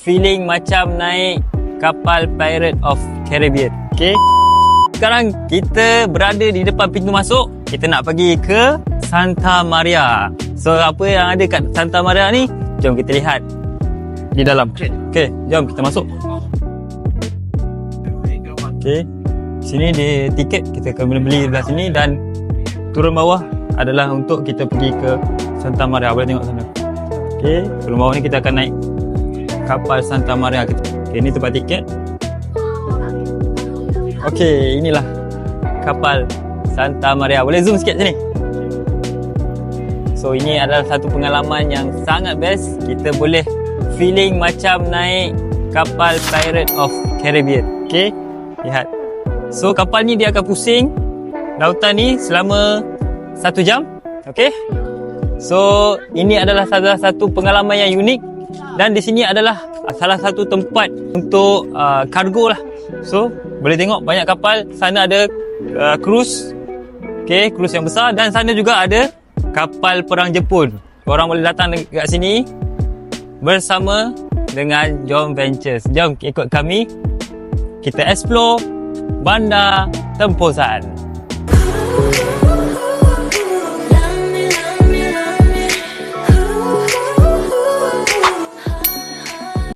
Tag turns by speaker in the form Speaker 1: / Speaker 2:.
Speaker 1: feeling macam naik kapal Pirate of Caribbean. Okay, sekarang kita berada di depan pintu masuk. Kita nak pergi ke Santa Maria. So apa yang ada kat Santa Maria ni, jom kita lihat di dalam. Okay, jom kita masuk. Okay, sini dia tiket, kita akan beli belah sini, dan turun bawah adalah untuk kita pergi ke Santa Maria. Boleh tengok sana. Okay, turun bawah ni kita akan naik kapal Santa Maria. Okay, ini tempat tiket. Okay, inilah kapal Santa Maria. Boleh zoom sikit sini. So ini adalah satu pengalaman yang sangat best. Kita boleh feeling macam naik kapal Pirate of Caribbean. Okay, lihat. So kapal ni dia akan pusing lautan ni selama 1 jam. Okay, so ini adalah salah satu pengalaman yang unik. Dan di sini adalah salah satu tempat untuk kargo lah. So boleh tengok banyak kapal. Sana ada cruise. Okay, cruise yang besar. Dan sana juga ada kapal perang Jepun. Korang boleh datang dekat sini bersama dengan John Ventures. Jom ikut kami, kita explore Bandar Temposan.